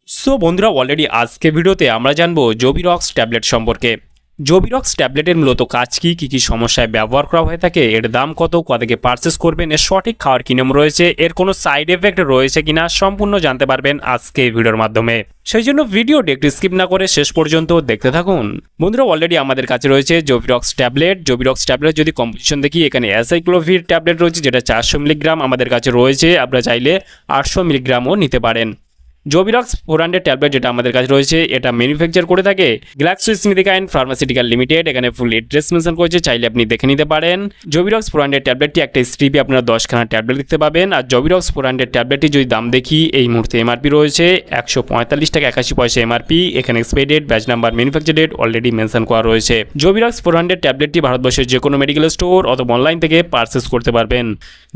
So বন্ধুরা, already আজকে ভিডিওতে আমরা জানবো জোভিরক্স ট্যাবলেট সম্পর্কে। জোভিরক্স ট্যাবলেটের মূলত কাজ কী কী সমস্যায় ব্যবহার করা হয়ে থাকে, এর দাম কত, থেকে পারচেস করবেন, এর সঠিক খাওয়ার কী নিয়ম রয়েছে, এর কোনো সাইড এফেক্ট রয়েছে কিনা সম্পূর্ণ জানতে পারবেন আজকে এই ভিডিওর মাধ্যমে। সেই জন্য ভিডিওটি একটু স্কিপ না করে শেষ পর্যন্ত দেখতে থাকুন। বন্ধুরা, অলরেডি আমাদের কাছে রয়েছে জোভিরক্স ট্যাবলেট। জোভিরক্স ট্যাবলেট যদি কম্পোজিশন দেখি, এখানে অ্যাসাইক্লোভির ট্যাবলেট রয়েছে যেটা 400 মিলিগ্রাম আমাদের কাছে রয়েছে। আপনারা চাইলে 800 মিলিগ্রামও নিতে পারেন। জোভিরক্স 400 ট্যাবলেট যেটা আমাদের কাছে রয়েছে, এটা ম্যানুফ্যাকচার করে থাকে গ্ল্যাক্সোস্মিথক্লাইন ফার্মাসিউটিক্যাল লিমিটেড। এখানে ফুল এড্রেস মেনশন করেছে, চাইলে আপনি দেখে নিতে পারেন। জোভিরক্স 400 ট্যাবলেটটি একটা স্ট্রিপে আপনারা 10খানা ট্যাবলেট দেখতে পাবেন। আর জোভিরক্স 400 ট্যাবলেটটি যদি দাম দেখি, এই মুহূর্তে এমআরপি রয়েছে 145 টাকা 81 পয়সা এমআরপি। এখানে expiry date, batch number, manufacture date already mention করা রয়েছে। জোভিরক্স 400 ট্যাবলেটটি ভারতবর্ষের যে কোনো মেডিকেল স্টোর অথবা অনলাইন থেকে পারচেস করতে পারবেন।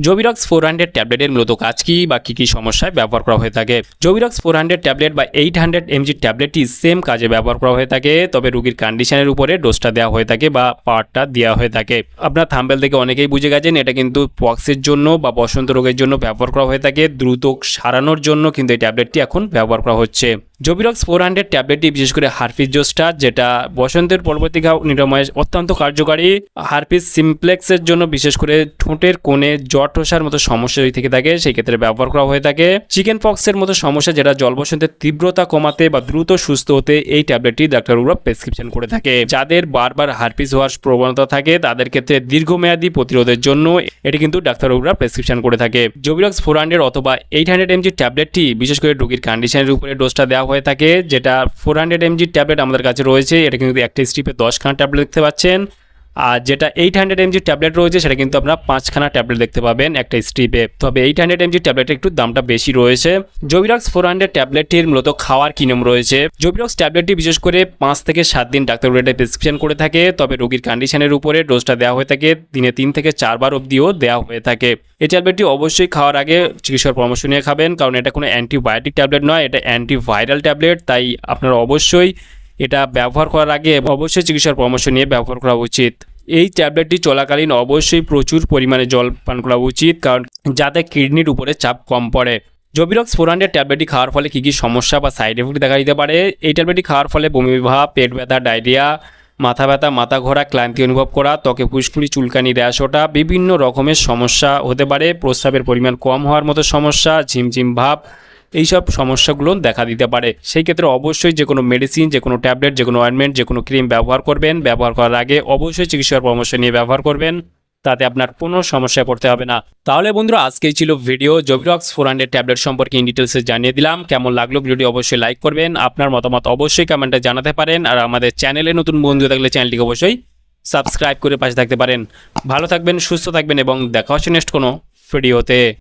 জোভিরক্স 400 ট্যাবলেটের মূলত কাজ কী কী সমস্যায় ব্যবহার করা হয়ে থাকে। জোভিরক্স 400 ট্যাবলেট বা 800 mg ট্যাবলেটটি সেম কাজে ব্যবহার করা হয়ে থাকে, তবে রোগীর কন্ডিশনের উপরে ডোজটা দেওয়া হয়ে থাকে বা পাওয়ারটা দেওয়া হয়ে থাকে। আপনার থাম্বনেল থেকে অনেকেই বুঝে গেছেন এটা কিন্তু পক্সের জন্য বা বসন্ত রোগের জন্য ব্যবহার করা হয়ে থাকে। দ্রুত সারানোর জন্য কিন্তু এই ট্যাবলেটটি এখন ব্যবহার করা হচ্ছে। জোভিরক্স 400 ট্যাবলেটটি বিশেষ করে হারপিস জোস্টার, যেটা বসন্তের পরবর্তী ঘাও নিরাময়ে অত্যন্ত কার্যকারী। হারপিস সিমপ্লেক্সের জন্য বিশেষ করে ঠোঁটের কোণে জট ঠোসার মতো সমস্যা যদি থেকে থাকে, সেই ক্ষেত্রে ব্যবহার করা হয়ে থাকে। চিকেন পক্সের মতো সমস্যা, যেটা জল বসন্তের তীব্রতা কমাতে বা দ্রুত সুস্থ হতে এই ট্যাবলেটটি ডাক্তারবাবুরা প্রেসক্রিপশন করে থাকে। যাদের বারবার হারপিস হওয়ার প্রবণতা থাকে, তাদের ক্ষেত্রে দীর্ঘমেয়াদী প্রতিরোধের জন্য এটি কিন্তু ডাক্তারবাবুরা প্রেসক্রিপশন করে থাকে। জোভিরক্স 400 অথবা 800 mg ট্যাবলেটটি বিশেষ করে রোগীর কন্ডিশনের উপরে ডোজটা দেওয়া হয়ে থাকে। যেটা 400 mg ট্যাবলেট আমাদের কাছে রয়েছে, এটা কিন্তু একটা স্ট্রিপে 10খানা ট্যাবলেট দেখতে পাচ্ছেন। আর যেটা 800 mg ট্যাবলেট রয়েছে, সেটা কিন্তু আপনারা 5খানা ট্যাবলেট দেখতে পাবেন একটা স্ট্রিপে। তবে 800 mg ট্যাবলেটের একটু দামটা বেশি রয়েছে। জোভিরক্স 400 ট্যাবলেটটির মূলত খাওয়ার কি নিয়ম রয়েছে। জোভিরক্স ট্যাবলেটটি বিশেষ করে 5 থেকে 7 দিন ডাক্তারবাবুরা এটা প্রেসক্রিপশন করে থাকে, তবে রোগীর কন্ডিশনের উপরে ডোজটা দেওয়া হয়ে থাকে। দিনে 3 থেকে 4 বার অবধিও দেওয়া হয়ে থাকে। এই ট্যাবলেটটি অবশ্যই খাওয়ার আগে চিকিৎসার পরামর্শ নিয়ে খাবেন, কারণ এটা কোনো অ্যান্টিবায়োটিক ট্যাবলেট নয়, এটা অ্যান্টিভাইরাল ট্যাবলেট। তাই আপনারা অবশ্যই এটা ব্যবহার করার আগে অবশ্যই চিকিৎসার পরামর্শ নিয়ে ব্যবহার করা উচিত। এই ট্যাবলেটটি চলাকালীন অবশ্যই প্রচুর পরিমাণে জল পান করা উচিত, কারণ যাতে কিডনির উপরে চাপ কম পড়ে। জোভিরক্স 400 ট্যাবলেটটি খাওয়ার ফলে কী সমস্যা বা সাইড এফেক্ট দেখা দিতে পারে। এই ট্যাবলেটটি খাওয়ার ফলে বমি ভাব, পেট ব্যথা, ডায়রিয়া, মাথা ব্যথা, মাথা ঘোরা, ক্লান্তি অনুভব করা, ত্বকে ফুসকুড়ি, চুলকানি, র্যাশ ওঠা, বিভিন্ন রকমের সমস্যা হতে পারে। প্রস্রাবের পরিমাণ কম হওয়ার মতো সমস্যা, ঝিমঝিম ভাব, এইসব সমস্যাগুলো দেখা দিতে পারে। সেই ক্ষেত্রে অবশ্যই যে কোনো মেডিসিন, যে কোনো ট্যাবলেট, যে কোনো অয়েন্টমেন্ট, যে কোনো ক্রিম ব্যবহার করবেন। ব্যবহার করার আগে অবশ্যই চিকিৎসার পরামর্শ নিয়ে ব্যবহার করবেন, তাতে আপনার কোনো সমস্যায় পড়তে হবে না। তাহলে বন্ধুরা, আজকেই ছিল ভিডিও জোভিরক্স 400 ট্যাবলেট সম্পর্কে ইন ডিটেলসে জানিয়ে দিলাম। কেমন লাগলো ভিডিওটি অবশ্যই লাইক করবেন, আপনার মতামত অবশ্যই কমেন্টে জানাতে পারেন। আর আমাদের চ্যানেলে নতুন বন্ধু থাকলে চ্যানেলটিকে অবশ্যই সাবস্ক্রাইব করে পাশে থাকতে পারেন। ভালো থাকবেন, সুস্থ থাকবেন এবং দেখা হচ্ছে নেক্সট কোনো ভিডিওতে।